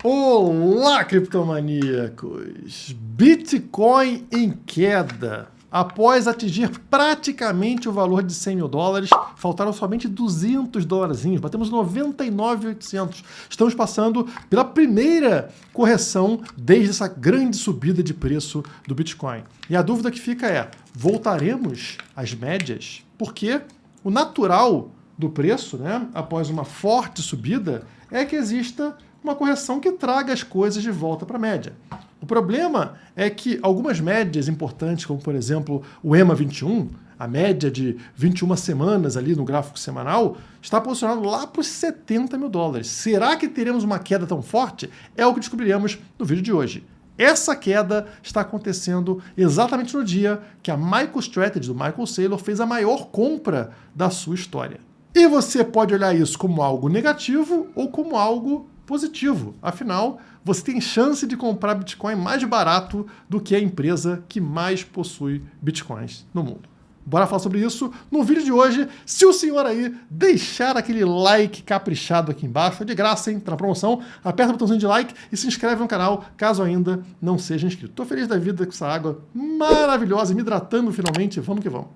Olá, criptomaníacos! Bitcoin em queda. Após atingir praticamente o valor de 100 mil dólares, faltaram somente 200 dólarzinhos, batemos 99.800. Estamos passando pela primeira correção desde essa grande subida de preço do Bitcoin. E a dúvida que fica é, voltaremos às médias? Porque o natural do preço, né, após uma forte subida, é que exista uma correção que traga as coisas de volta para a média. O problema é que algumas médias importantes, como por exemplo o EMA 21, a média de 21 semanas ali no gráfico semanal, está posicionado lá para os 70 mil dólares. Será que teremos uma queda tão forte? É o que descobriremos no vídeo de hoje. Essa queda está acontecendo exatamente no dia que a MicroStrategy do Michael Saylor fez a maior compra da sua história. E você pode olhar isso como algo negativo ou como algo positivo. Afinal, você tem chance de comprar Bitcoin mais barato do que a empresa que mais possui Bitcoins no mundo. Bora falar sobre isso no vídeo de hoje. Se o senhor aí deixar aquele like caprichado aqui embaixo, é de graça, hein? Tá na promoção. Aperta o botãozinho de like e se inscreve no canal, caso ainda não seja inscrito. Tô feliz da vida com essa água maravilhosa, me hidratando finalmente. Vamos que vamos.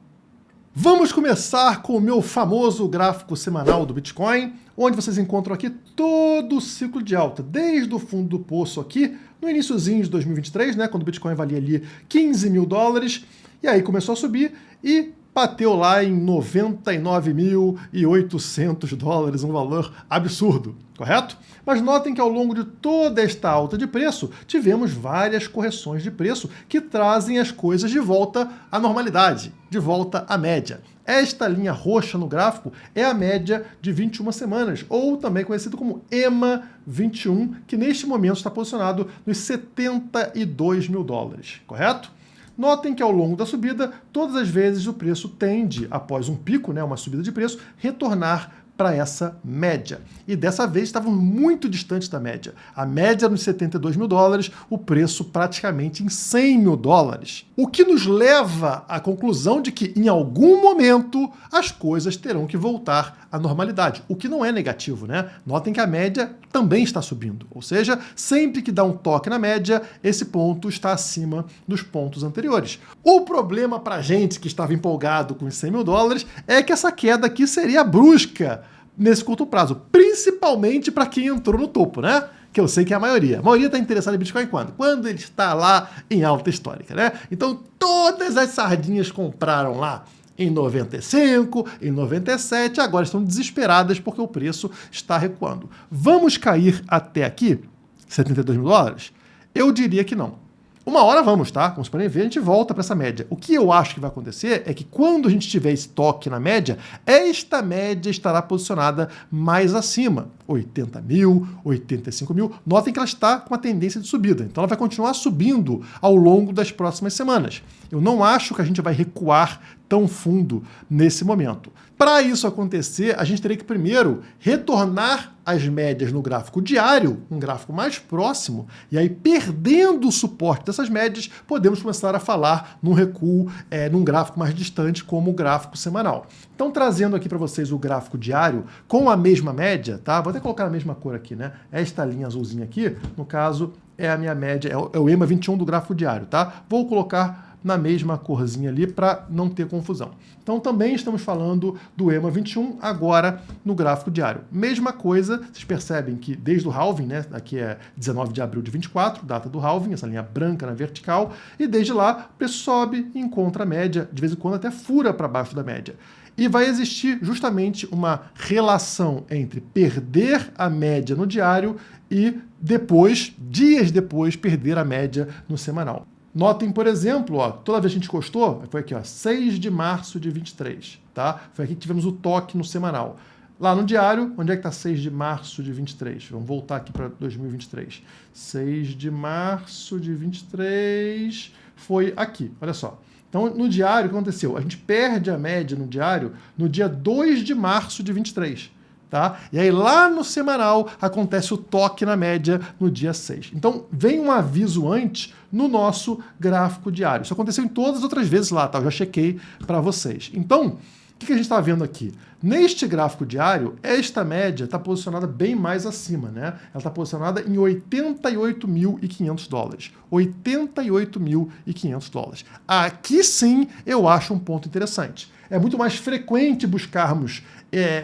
Vamos começar com o meu famoso gráfico semanal do Bitcoin, onde vocês encontram aqui todo o ciclo de alta, desde o fundo do poço aqui, no iniciozinho de 2023, né, quando o Bitcoin valia ali 15 mil dólares, e aí começou a subir e bateu lá em 99.800 dólares, um valor absurdo, correto? Mas notem que ao longo de toda esta alta de preço, tivemos várias correções de preço que trazem as coisas de volta à normalidade, de volta à média. Esta linha roxa no gráfico é a média de 21 semanas, ou também conhecido como EMA 21, que neste momento está posicionado nos 72 mil dólares, correto? Notem que ao longo da subida, todas as vezes o preço tende, após um pico, né, uma subida de preço, retornar para essa média. E dessa vez estávamos muito distantes da média. A média nos 72 mil dólares, o preço praticamente em 100 mil dólares. O que nos leva à conclusão de que em algum momento as coisas terão que voltar à normalidade, o que não é negativo, né? Notem que a média também está subindo, ou seja, sempre que dá um toque na média, esse ponto está acima dos pontos anteriores. O problema para a gente que estava empolgado com os 100 mil dólares é que essa queda aqui seria brusca nesse curto prazo, principalmente para quem entrou no topo, né? Que eu sei que é a maioria. A maioria está interessada em Bitcoin quando? Quando ele está lá em alta histórica, né? Então todas as sardinhas compraram lá em 95, em 97, agora estão desesperadas porque o preço está recuando. Vamos cair até aqui? 72 mil dólares? Eu diria que não. Uma hora vamos, tá? Como vocês podem ver, a gente volta para essa média. O que eu acho que vai acontecer é que quando a gente tiver estoque na média, esta média estará posicionada mais acima. 80 mil, 85 mil. Notem que ela está com uma tendência de subida. Então ela vai continuar subindo ao longo das próximas semanas. Eu não acho que a gente vai recuar tão fundo nesse momento. Para isso acontecer, a gente teria que primeiro retornar às médias no gráfico diário, um gráfico mais próximo, e aí perdendo o suporte dessas médias, podemos começar a falar num recuo, num gráfico mais distante, como o gráfico semanal. Então, trazendo aqui para vocês o gráfico diário com a mesma média, tá? Vou até colocar a mesma cor aqui, né? Esta linha azulzinha aqui, no caso, é a minha média, é o EMA 21 do gráfico diário, tá? Vou colocar na mesma corzinha ali para não ter confusão. Então também estamos falando do EMA 21 agora no gráfico diário. Mesma coisa, vocês percebem que desde o halving, né, aqui é 19 de abril de 24, data do halving, essa linha branca na vertical, e desde lá o preço sobe e encontra a média, de vez em quando até fura para baixo da média. E vai existir justamente uma relação entre perder a média no diário e depois, dias depois, perder a média no semanal. Notem, por exemplo, ó, toda vez que a gente encostou, foi aqui, ó, 6 de março de 23, tá? Foi aqui que tivemos o toque no semanal. Lá no diário, onde é que está 6 de março de 23? Vamos voltar aqui para 2023. 6 de março de 23 foi aqui, olha só. Então, no diário, o que aconteceu? A gente perde a média no diário no dia 2 de março de 23. Tá? E aí lá no semanal acontece o toque na média no dia 6. Então vem um aviso antes no nosso gráfico diário. Isso aconteceu em todas as outras vezes lá, tá? Eu já chequei para vocês. Então, o que a gente está vendo aqui? Neste gráfico diário, esta média está posicionada bem mais acima, né? Ela está posicionada em 88.500 dólares. 88.500 dólares. Aqui sim eu acho um ponto interessante. É muito mais frequente buscarmos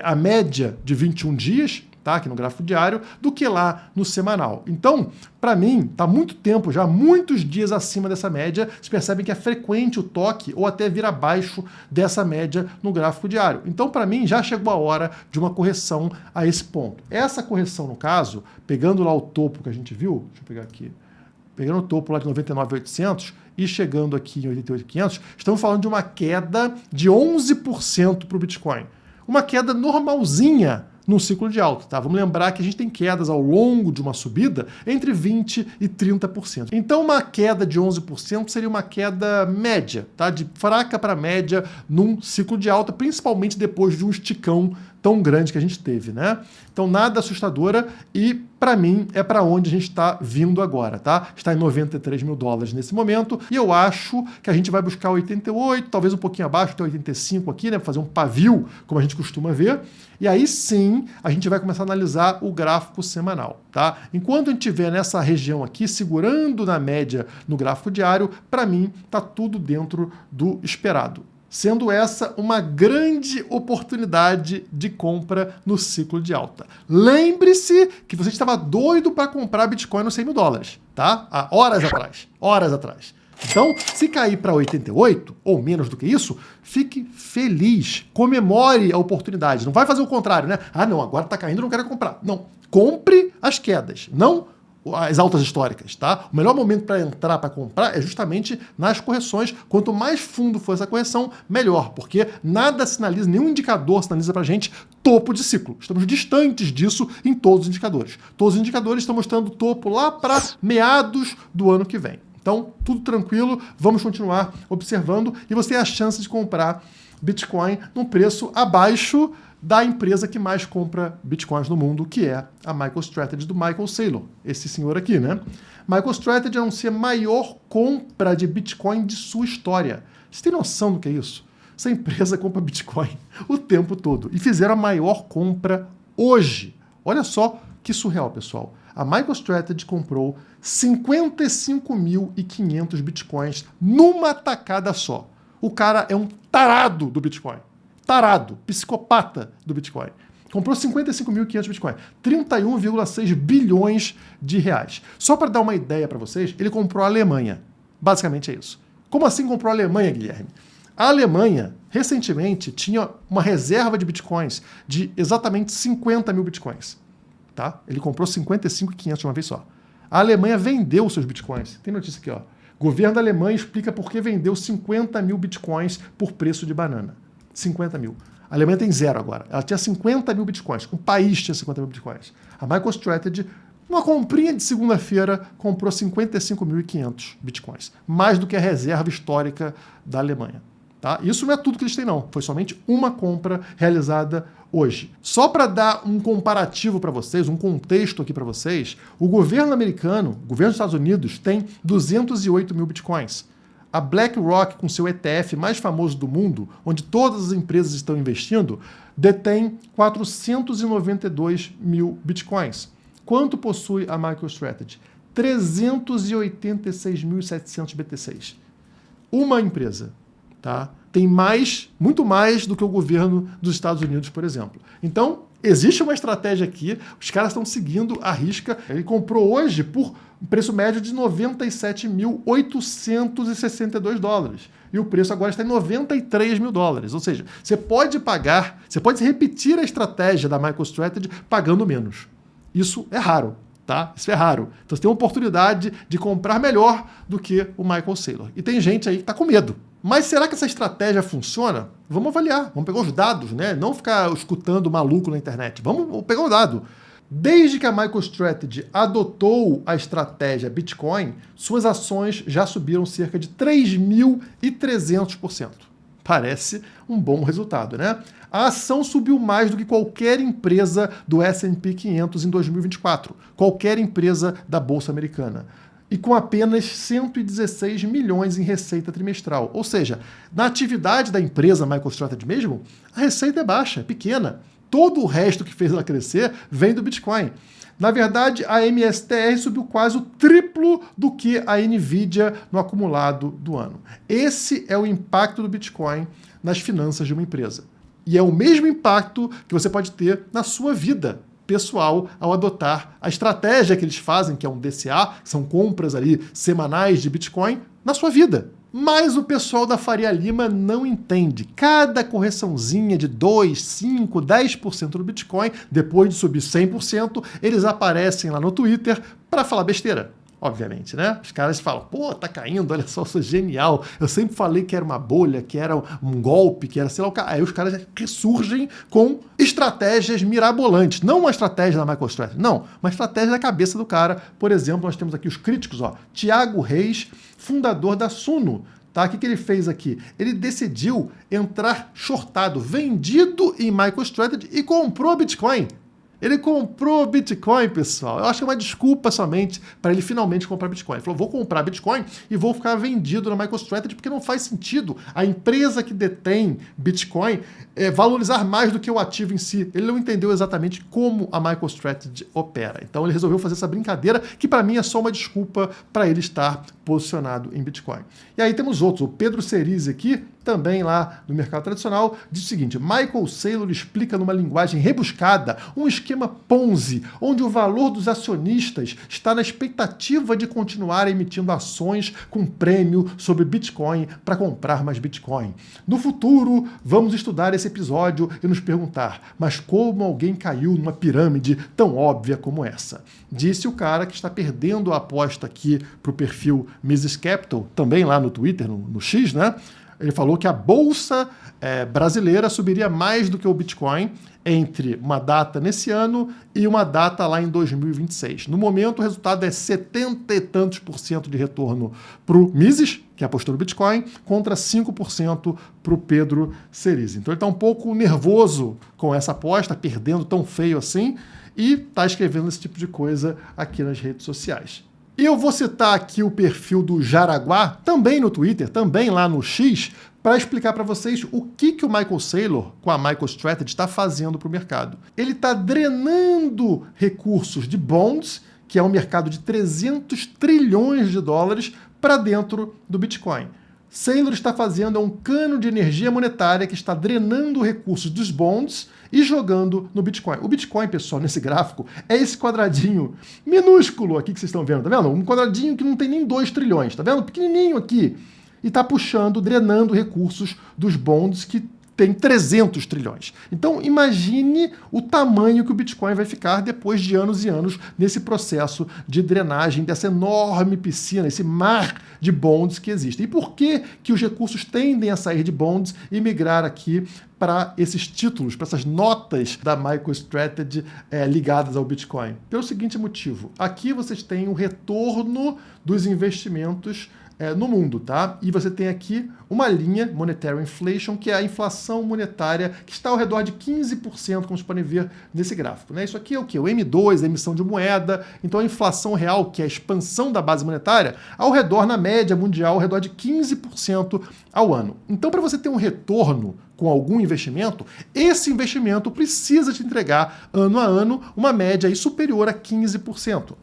a média de 21 dias, tá, aqui no gráfico diário, do que lá no semanal. Então, para mim, está muito tempo, já muitos dias acima dessa média. Vocês percebem que é frequente o toque ou até vir abaixo dessa média no gráfico diário. Então, para mim, já chegou a hora de uma correção a esse ponto. Essa correção, no caso, pegando lá o topo que a gente viu, deixa eu pegar aqui, pegando o topo lá de 99.800 e chegando aqui em 88.500, estamos falando de uma queda de 11% para o Bitcoin. Uma queda normalzinha num ciclo de alta, tá? Vamos lembrar que a gente tem quedas ao longo de uma subida entre 20% e 30%. Então, uma queda de 11% seria uma queda média, tá? De fraca para média num ciclo de alta, principalmente depois de um esticão tão grande que a gente teve, né? Então, nada assustadora e, para mim, é para onde a gente está vindo agora, tá? Está em 93 mil dólares nesse momento e eu acho que a gente vai buscar 88, talvez um pouquinho abaixo, até 85 aqui, né? Fazer um pavio, como a gente costuma ver. E aí sim, a gente vai começar a analisar o gráfico semanal, tá? Enquanto a gente estiver nessa região aqui, segurando na média no gráfico diário, para mim, tá tudo dentro do esperado. Sendo essa uma grande oportunidade de compra no ciclo de alta. Lembre-se que você estava doido para comprar Bitcoin nos 100 mil dólares, tá? Há horas atrás. Horas atrás. Então, se cair para 88, ou menos do que isso, fique feliz, comemore a oportunidade. Não vai fazer o contrário, né? Ah, não, agora está caindo, não quero comprar. Não, compre as quedas, não as altas históricas, tá? O melhor momento para entrar, para comprar, é justamente nas correções. Quanto mais fundo for essa correção, melhor, porque nada sinaliza, nenhum indicador sinaliza para a gente topo de ciclo. Estamos distantes disso em todos os indicadores. Todos os indicadores estão mostrando topo lá para meados do ano que vem. Então, tudo tranquilo, vamos continuar observando e você tem a chance de comprar Bitcoin num preço abaixo da empresa que mais compra Bitcoins no mundo, que é a MicroStrategy do Michael Saylor, esse senhor aqui, né? MicroStrategy anuncia a maior compra de Bitcoin de sua história. Você tem noção do que é isso? Essa empresa compra Bitcoin o tempo todo e fizeram a maior compra hoje. Olha só que surreal, pessoal. A MicroStrategy comprou 55.500 Bitcoins numa tacada só. O cara é um tarado do Bitcoin. Tarado, psicopata do Bitcoin. Comprou 55.500 Bitcoin, 31,6 bilhões de reais. Só para dar uma ideia para vocês, ele comprou a Alemanha. Basicamente é isso. Como assim comprou a Alemanha, Guilherme? A Alemanha, recentemente, tinha uma reserva de Bitcoins de exatamente 50 mil Bitcoins. Tá? Ele comprou 55.500 de uma vez só. A Alemanha vendeu seus Bitcoins. Tem notícia aqui, ó. Governo da Alemanha explica por que vendeu 50 mil Bitcoins por preço de banana. 50 mil. A Alemanha tem zero agora. Ela tinha 50 mil Bitcoins. O país tinha 50 mil Bitcoins. A MicroStrategy, numa comprinha de segunda-feira, comprou 55.500 Bitcoins. Mais do que a reserva histórica da Alemanha. Tá? Isso não é tudo que eles têm, não. Foi somente uma compra realizada hoje. Só para dar um comparativo para vocês, um contexto aqui para vocês, o governo americano, o governo dos Estados Unidos, tem 208 mil Bitcoins. A BlackRock, com seu ETF mais famoso do mundo, onde todas as empresas estão investindo, detém 492 mil Bitcoins. Quanto possui a MicroStrategy? 386.700 BTCs. Uma empresa, tá? Tem mais, muito mais do que o governo dos Estados Unidos, por exemplo. Então, existe uma estratégia aqui, os caras estão seguindo a risca. Ele comprou hoje por um preço médio de 97.862 dólares. E o preço agora está em 93 mil dólares. Ou seja, você pode pagar, você pode repetir a estratégia da MicroStrategy pagando menos. Isso é raro, tá? Isso é raro. Então você tem uma oportunidade de comprar melhor do que o Michael Saylor. E tem gente aí que está com medo. Mas será que essa estratégia funciona? Vamos avaliar, vamos pegar os dados, né? Não ficar escutando maluco na internet. Vamos pegar o dado. Desde que a MicroStrategy adotou a estratégia Bitcoin, suas ações já subiram cerca de 3.300%. Parece um bom resultado, né? A ação subiu mais do que qualquer empresa do S&P 500 em 2024. Qualquer empresa da Bolsa Americana. e com apenas 116 milhões em receita trimestral. Ou seja, na atividade da empresa MicroStrategy mesmo, a receita é baixa, é pequena. Todo o resto que fez ela crescer vem do Bitcoin. Na verdade, a MSTR subiu quase o triplo do que a Nvidia no acumulado do ano. Esse é o impacto do Bitcoin nas finanças de uma empresa. E é o mesmo impacto que você pode ter na sua vida pessoal ao adotar a estratégia que eles fazem, que é um DCA, que são compras ali semanais de Bitcoin, na sua vida. Mas o pessoal da Faria Lima não entende. Cada correçãozinha de 2, 5, 10% do Bitcoin, depois de subir 100%, eles aparecem lá no Twitter para falar besteira. Obviamente, né? Os caras falam, pô, tá caindo, olha só, eu sou genial. Eu sempre falei que era uma bolha, que era um golpe, que era sei lá o que. Aí os caras ressurgem com estratégias mirabolantes. Não uma estratégia da MicroStrategy, não. Uma estratégia da cabeça do cara. Por exemplo, nós temos aqui os críticos, ó. Thiago Reis, fundador da Suno. Tá? O que ele fez aqui? Ele decidiu entrar shortado, vendido em MicroStrategy e comprou Bitcoin. Ele comprou Bitcoin, pessoal. Eu acho que é uma desculpa somente para ele finalmente comprar Bitcoin. Ele falou, vou comprar Bitcoin e vou ficar vendido na MicroStrategy porque não faz sentido a empresa que detém Bitcoin valorizar mais do que o ativo em si. Ele não entendeu exatamente como a MicroStrategy opera. Então ele resolveu fazer essa brincadeira que para mim é só uma desculpa para ele estar posicionado em Bitcoin. E aí temos outros. O Pedro Cerise aqui, também lá no mercado tradicional, diz o seguinte: Michael Saylor explica numa linguagem rebuscada um esquema Ponzi, onde o valor dos acionistas está na expectativa de continuar emitindo ações com prêmio sobre Bitcoin para comprar mais Bitcoin. No futuro, vamos estudar esse episódio e nos perguntar, mas como alguém caiu numa pirâmide tão óbvia como essa? Disse o cara que está perdendo a aposta aqui para o perfil Mrs. Capital, também lá no Twitter, no X, né? Ele falou que a bolsa brasileira subiria mais do que o Bitcoin entre uma data nesse ano e uma data lá em 2026. No momento, o resultado é 70 e tantos % de retorno para o Mises, que apostou no Bitcoin, contra 5% para o Pedro Cerise. Então ele está um pouco nervoso com essa aposta, perdendo tão feio assim, e está escrevendo esse tipo de coisa aqui nas redes sociais. E eu vou citar aqui o perfil do Jaraguá, também no Twitter, também lá no X, para explicar para vocês o que o Michael Saylor, com a MicroStrategy, está fazendo para o mercado. Ele está drenando recursos de bonds, que é um mercado de 300 trilhões de dólares, para dentro do Bitcoin. Saylor está fazendo um cano de energia monetária que está drenando recursos dos bonds e jogando no Bitcoin. O Bitcoin, pessoal, nesse gráfico, é esse quadradinho minúsculo aqui que vocês estão vendo, tá vendo? Um quadradinho que não tem nem 2 trilhões, tá vendo? Pequenininho aqui. E está puxando, drenando recursos dos bonds que tem 300 trilhões. Então, imagine o tamanho que o Bitcoin vai ficar depois de anos e anos nesse processo de drenagem dessa enorme piscina, esse mar de bonds que existe. E por que os recursos tendem a sair de bonds e migrar aqui para esses títulos, para essas notas da MicroStrategy ligadas ao Bitcoin? Pelo seguinte motivo. Aqui vocês têm o retorno dos investimentos no mundo, tá? E você tem aqui uma linha, Monetary Inflation, que é a inflação monetária, que está ao redor de 15%, como vocês podem ver nesse gráfico, né? Isso aqui é o quê? O M2, a emissão de moeda. Então a inflação real, que é a expansão da base monetária, ao redor, na média mundial, ao redor de 15% ao ano. Então, para você ter um retorno com algum investimento, esse investimento precisa te entregar, ano a ano, uma média aí superior a 15%.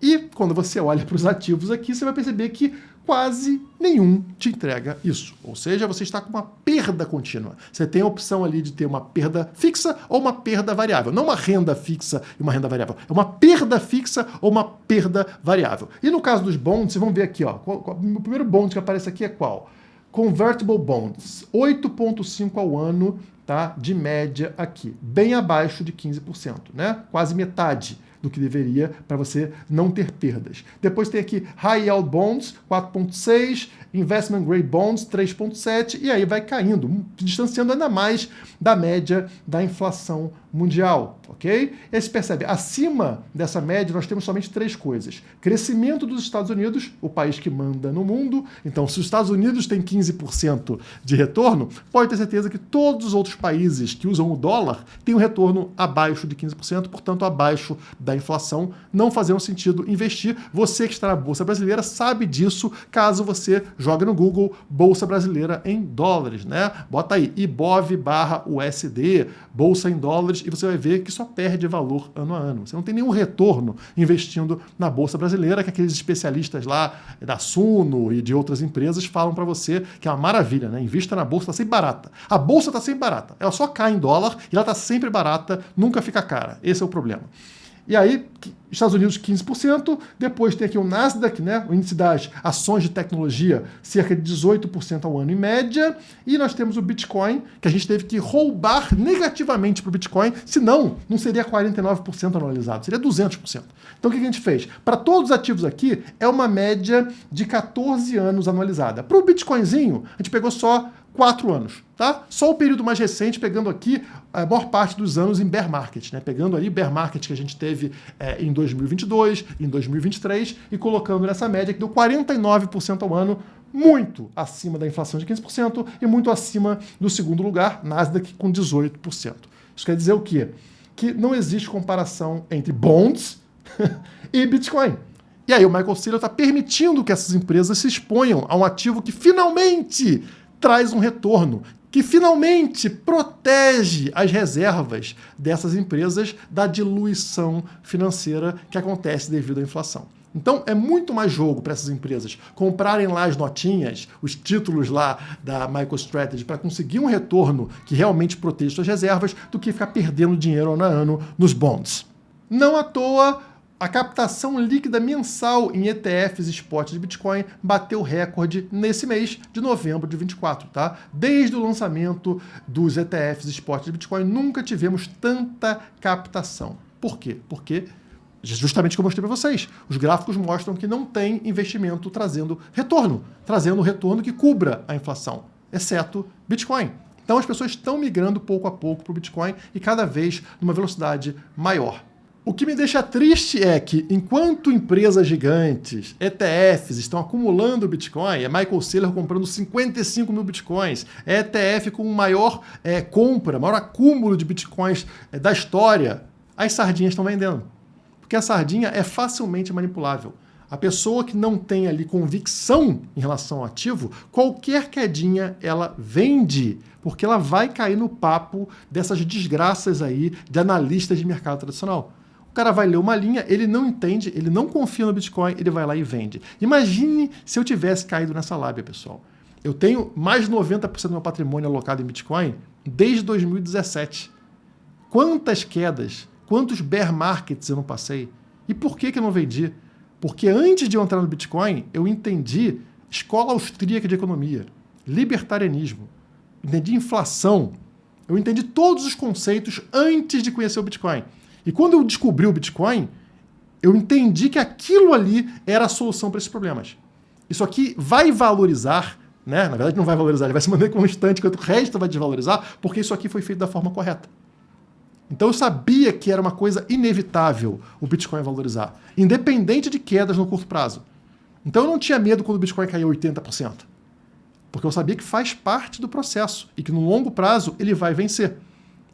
E quando você olha para os ativos aqui, você vai perceber que quase nenhum te entrega isso. Ou seja, você está com uma perda contínua. Você tem a opção ali de ter uma perda fixa ou uma perda variável. Não uma renda fixa e uma renda variável. É uma perda fixa ou uma perda variável. E no caso dos bonds, vocês vão ver aqui, ó, o primeiro bond que aparece aqui é qual? Convertible Bonds, 8,5 ao ano, tá? De média aqui, bem abaixo de 15%, né? Quase metade do que deveria para você não ter perdas. Depois tem aqui High Yield Bonds, 4,6, Investment Grade Bonds, 3,7, e aí vai caindo, distanciando ainda mais da média da inflação mundial, ok? E aí você percebe, acima dessa média nós temos somente três coisas. Crescimento dos Estados Unidos, o país que manda no mundo. Então, se os Estados Unidos têm 15% de retorno, pode ter certeza que todos os outros países que usam o dólar têm um retorno abaixo de 15%, portanto, abaixo da inflação, não fazendo sentido investir. Você que está na Bolsa Brasileira sabe disso, caso você jogue no Google Bolsa Brasileira em dólares, né? Bota aí, IBOV/USD, Bolsa em dólares, e você vai ver que só perde valor ano a ano. Você não tem nenhum retorno investindo na Bolsa Brasileira, que aqueles especialistas lá da Suno e de outras empresas falam para você que é uma maravilha, né? Invista na Bolsa, está sempre barata. A Bolsa está sempre barata. Ela só cai em dólar e ela está sempre barata, nunca fica cara. Esse é o problema. E aí, Estados Unidos 15%, depois tem aqui o Nasdaq, né, o índice das ações de tecnologia, cerca de 18% ao ano em média, e nós temos o Bitcoin, que a gente teve que roubar negativamente para o Bitcoin, senão não seria 49% anualizado, seria 200%. Então o que a gente fez? Para todos os ativos aqui, é uma média de 14 anos anualizada. Para o Bitcoinzinho, a gente pegou só 4 anos, tá? Só o período mais recente, pegando aqui a maior parte dos anos em bear market, né? Pegando ali o bear market que a gente teve em 2022, em 2023 e colocando nessa média que deu 49% ao ano, muito acima da inflação de 15% e muito acima do segundo lugar, Nasdaq, com 18%. Isso quer dizer o quê? Que não existe comparação entre bonds e Bitcoin. E aí o Michael Saylor está permitindo que essas empresas se exponham a um ativo que finalmente traz um retorno, que finalmente protege as reservas dessas empresas da diluição financeira que acontece devido à inflação. Então é muito mais jogo para essas empresas comprarem lá as notinhas, os títulos lá da MicroStrategy para conseguir um retorno que realmente proteja suas reservas do que ficar perdendo dinheiro ano a ano nos bonds. Não à toa, a captação líquida mensal em ETFs spot de Bitcoin bateu recorde nesse mês de novembro de 24, tá? Desde o lançamento dos ETFs spot de Bitcoin, nunca tivemos tanta captação. Por quê? Porque, justamente o que eu mostrei para vocês, os gráficos mostram que não tem investimento trazendo retorno que cubra a inflação, exceto Bitcoin. Então as pessoas estão migrando pouco a pouco para o Bitcoin e cada vez numa velocidade maior. O que me deixa triste é que, enquanto empresas gigantes, ETFs, estão acumulando Bitcoin, é Michael Saylor comprando 55 mil Bitcoins, é ETF com maior compra, maior acúmulo de Bitcoins da história, as sardinhas estão vendendo. Porque a sardinha é facilmente manipulável. A pessoa que não tem ali convicção em relação ao ativo, qualquer quedinha ela vende, porque ela vai cair no papo dessas desgraças aí de analistas de mercado tradicional. O cara vai ler uma linha, ele não entende, ele não confia no Bitcoin, ele vai lá e vende. Imagine se eu tivesse caído nessa lábia, pessoal. Eu tenho mais de 90% do meu patrimônio alocado em Bitcoin desde 2017. Quantas quedas, quantos bear markets eu não passei? E por que eu não vendi? Porque antes de eu entrar no Bitcoin, eu entendi escola austríaca de economia, libertarianismo, entendi inflação, eu entendi todos os conceitos antes de conhecer o Bitcoin. E quando eu descobri o Bitcoin, eu entendi que aquilo ali era a solução para esses problemas. Isso aqui vai valorizar, né? Na verdade não vai valorizar, ele vai se manter constante enquanto o resto vai desvalorizar, porque isso aqui foi feito da forma correta. Então eu sabia que era uma coisa inevitável o Bitcoin valorizar, independente de quedas no curto prazo. Então eu não tinha medo quando o Bitcoin caiu 80%, porque eu sabia que faz parte do processo e que no longo prazo ele vai vencer.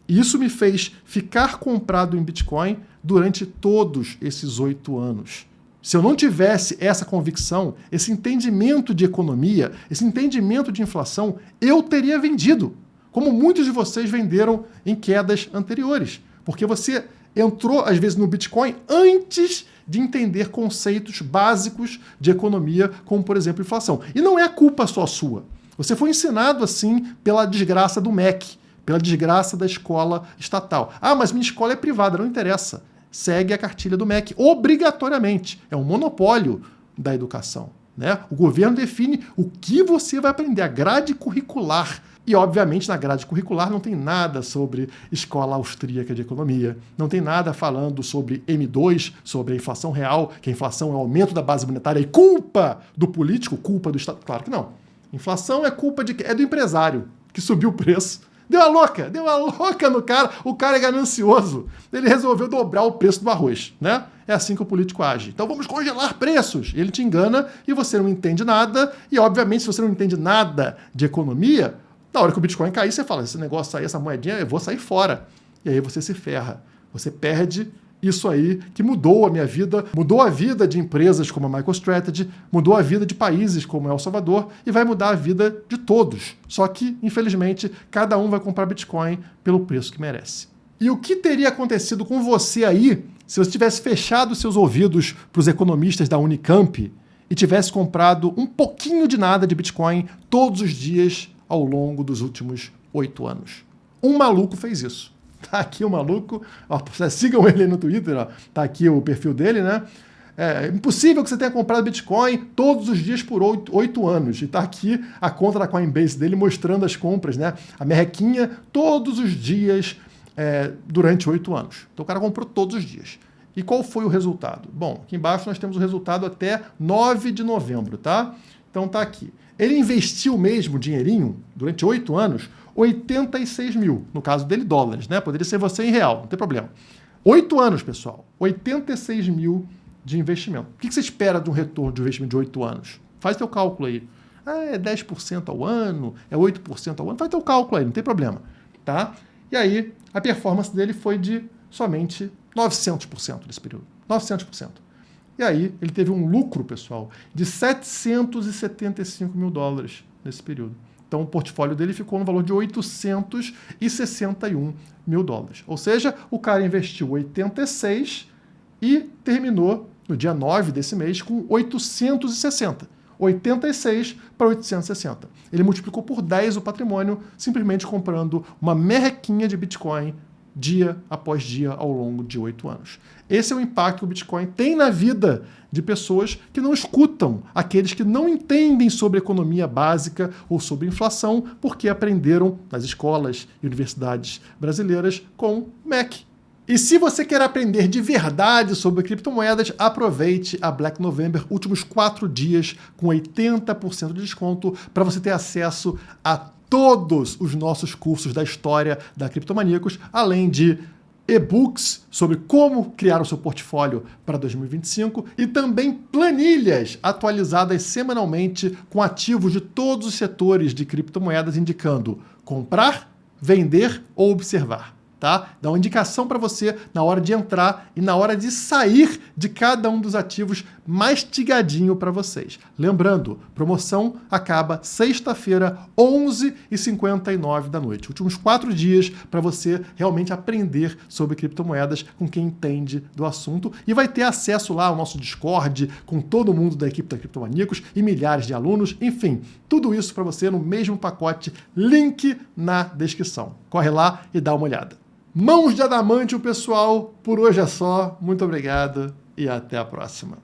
E isso me fez ficar comprado em Bitcoin durante todos esses 8 anos. Se eu não tivesse essa convicção, esse entendimento de economia, esse entendimento de inflação, eu teria vendido, como muitos de vocês venderam em quedas anteriores. Porque você entrou, às vezes, no Bitcoin antes de entender conceitos básicos de economia, como, por exemplo, inflação. E não é culpa só sua. Você foi ensinado assim pela desgraça do MEC, pela desgraça da escola estatal. Ah, mas minha escola é privada, não interessa. Segue a cartilha do MEC, obrigatoriamente. É um monopólio da educação, né? O governo define o que você vai aprender, a grade curricular. E, obviamente, na grade curricular não tem nada sobre escola austríaca de economia, não tem nada falando sobre M2, sobre a inflação real, que a inflação é o aumento da base monetária e culpa do político, culpa do Estado. Claro que não. Inflação é culpa é do empresário, que subiu o preço, Deu a louca no cara. O cara é ganancioso. Ele resolveu dobrar o preço do arroz, né? É assim que o político age. Então vamos congelar preços. Ele te engana e você não entende nada. E, obviamente, se você não entende nada de economia, na hora que o Bitcoin cair, você fala, esse negócio aí, essa moedinha, eu vou sair fora. E aí você se ferra. Você perde isso aí que mudou a minha vida, mudou a vida de empresas como a MicroStrategy, mudou a vida de países como El Salvador e vai mudar a vida de todos. Só que, infelizmente, cada um vai comprar Bitcoin pelo preço que merece. E o que teria acontecido com você aí se você tivesse fechado seus ouvidos para os economistas da Unicamp e tivesse comprado um pouquinho de nada de Bitcoin todos os dias ao longo dos últimos 8 anos? Um maluco fez isso. Tá aqui o maluco, ó, sigam ele no Twitter, ó, tá aqui o perfil dele, né? É impossível que você tenha comprado Bitcoin todos os dias por 8 anos. E tá aqui a conta da Coinbase dele mostrando as compras, né? A merrequinha todos os dias durante 8 anos. Então o cara comprou todos os dias. E qual foi o resultado? Bom, aqui embaixo nós temos o resultado até 9 de novembro, tá? Então tá aqui. Ele investiu mesmo dinheirinho durante 8 anos, 86 mil, no caso dele dólares, né? Poderia ser você em real, não tem problema. 8 anos, pessoal, 86 mil de investimento. O que você espera de um retorno de investimento de 8 anos? Faz teu cálculo aí. É 10% ao ano, é 8% ao ano, faz teu cálculo aí, não tem problema, tá? E aí, a performance dele foi de somente 900% nesse período, 900%. E aí, ele teve um lucro, pessoal, de 775 mil dólares nesse período. Então, o portfólio dele ficou no valor de 861 mil dólares. Ou seja, o cara investiu 86 e terminou no dia 9 desse mês com 860. 86 para 860. Ele multiplicou por 10 o patrimônio simplesmente comprando uma merrequinha de Bitcoin dia após dia ao longo de 8 anos. Esse é o impacto que o Bitcoin tem na vida de pessoas que não escutam, aqueles que não entendem sobre economia básica ou sobre inflação, porque aprenderam nas escolas e universidades brasileiras com MEC. E se você quer aprender de verdade sobre criptomoedas, aproveite a Black November, últimos 4 dias com 80% de desconto para você ter acesso a todos os nossos cursos da história da Criptomaníacos, além de e-books sobre como criar o seu portfólio para 2025 e também planilhas atualizadas semanalmente com ativos de todos os setores de criptomoedas indicando comprar, vender ou observar. Tá? Dá uma indicação para você na hora de entrar e na hora de sair de cada um dos ativos mastigadinho para vocês. Lembrando, promoção acaba sexta-feira, 11h59 da noite. Últimos 4 dias para você realmente aprender sobre criptomoedas com quem entende do assunto e vai ter acesso lá ao nosso Discord com todo mundo da equipe da Criptomaníacos e milhares de alunos. Enfim, tudo isso para você no mesmo pacote. Link na descrição. Corre lá e dá uma olhada. Mãos de adamante, pessoal. Por hoje é só. Muito obrigado e até a próxima.